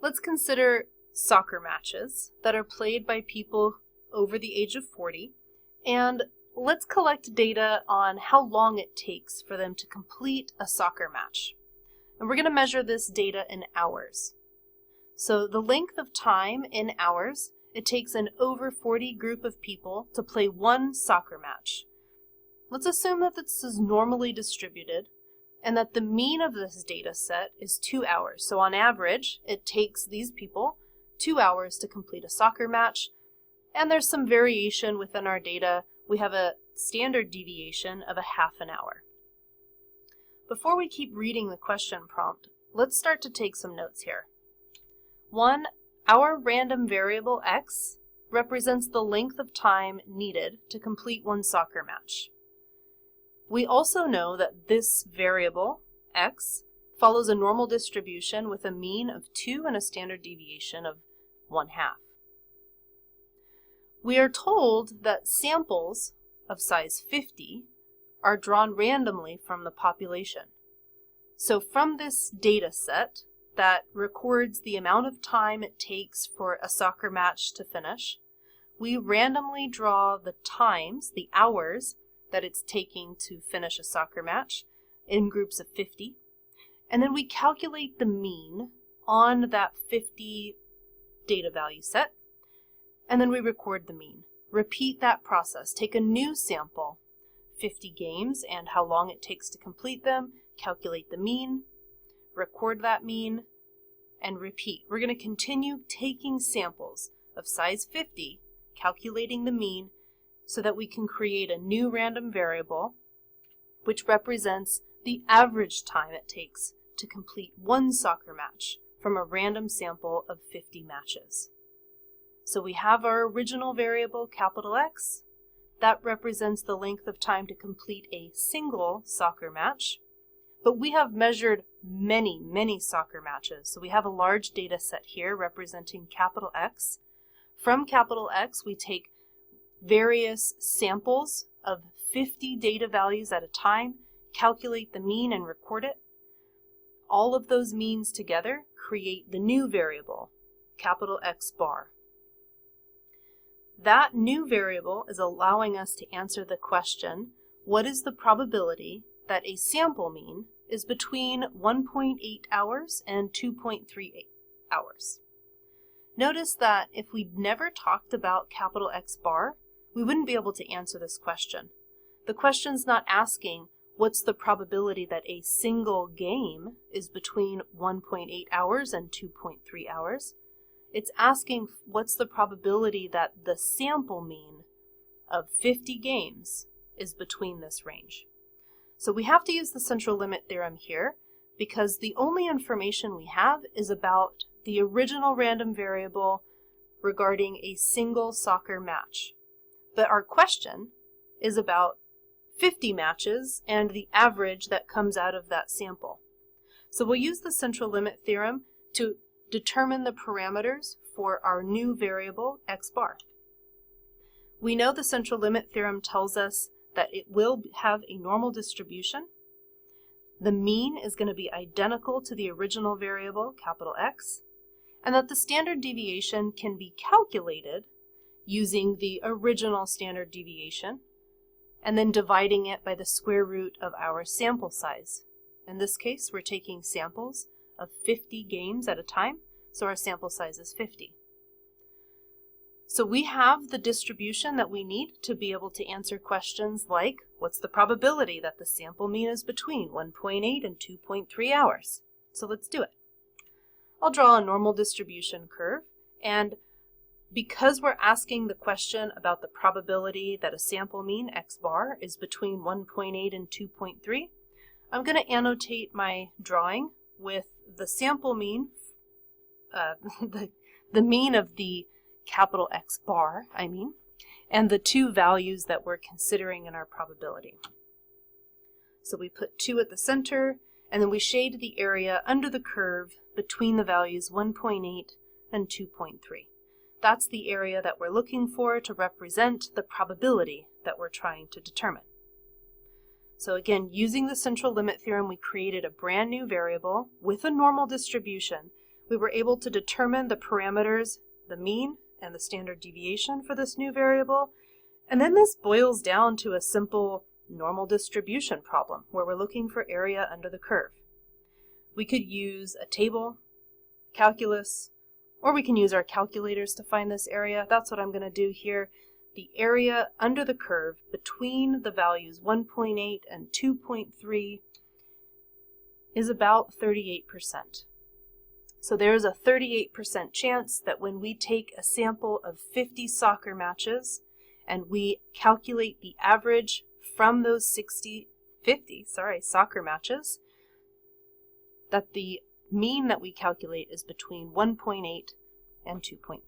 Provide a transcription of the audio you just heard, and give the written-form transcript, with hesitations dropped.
Let's consider soccer matches that are played by people over the age of 40, and let's collect data on how long it takes for them to complete a soccer match. And we're going to measure this data in hours. So the length of time in hours it takes an over 40 group of people to play one soccer match. Let's assume that this is normally distributed and that the mean of this data set is 2 hours. So on average, it takes these people 2 hours to complete a soccer match, and there's some variation within our data. We have a standard deviation of a half an hour. Before we keep reading the question prompt, let's start to take some notes here. 1. Our random variable x represents the length of time needed to complete one soccer match. We also know that this variable, x, follows a normal distribution with a mean of 2 and a standard deviation of 1/2. We are told that samples of size 50 are drawn randomly from the population. So from this data set that records the amount of time it takes for a soccer match to finish, we randomly draw the times, the hours, that it's taking to finish a soccer match in groups of 50, and then we calculate the mean on that 50 data value set, and then we record the mean. Repeat that process. Take a new sample, 50 games, and how long it takes to complete them, calculate the mean, record that mean, and repeat. We're going to continue taking samples of size 50, calculating the mean, so that we can create a new random variable which represents the average time it takes to complete one soccer match from a random sample of 50 matches. So we have our original variable, capital X, that represents the length of time to complete a single soccer match, but we have measured many soccer matches. So we have a large data set here representing capital X. From capital X, we take various samples of 50 data values at a time, calculate the mean and record it. All of those means together create the new variable, capital X bar. That new variable is allowing us to answer the question, what is the probability that a sample mean is between 1.8 hours and 2.38 hours? Notice that if we'd never talked about capital X bar, we wouldn't be able to answer this question. The question's not asking what's the probability that a single game is between 1.8 hours and 2.3 hours. It's asking what's the probability that the sample mean of 50 games is between this range. So we have to use the central limit theorem here because the only information we have is about the original random variable regarding a single soccer match. But our question is about 50 matches and the average that comes out of that sample. So we'll use the central limit theorem to determine the parameters for our new variable x bar. We know the central limit theorem tells us that it will have a normal distribution. The mean is going to be identical to the original variable, capital X, and that the standard deviation can be calculated using the original standard deviation and then dividing it by the square root of our sample size. In this case, we're taking samples of 50 games at a time, so our sample size is 50. So we have the distribution that we need to be able to answer questions like, what's the probability that the sample mean is between 1.8 and 2.3 hours? So let's do it. I'll draw a normal distribution curve, and because we're asking the question about the probability that a sample mean, x bar, is between 1.8 and 2.3, I'm going to annotate my drawing with the sample mean, the mean of the capital X bar, and the two values that we're considering in our probability. So we put 2 at the center, and then we shade the area under the curve between the values 1.8 and 2.3. That's the area that we're looking for to represent the probability that we're trying to determine. So again, using the central limit theorem, we created a brand new variable with a normal distribution. we were able to determine the parameters, the mean and the standard deviation for this new variable. And then this boils down to a simple normal distribution problem where we're looking for area under the curve. We could use a table, calculus, or we can use our calculators to find this area. That's what I'm going to do here. The area under the curve between the values 1.8 and 2.3 is about 38%. So there's a 38% chance that when we take a sample of 50 soccer matches and we calculate the average from those 50 soccer matches, that the mean that we calculate is between 1.8 and 2.3.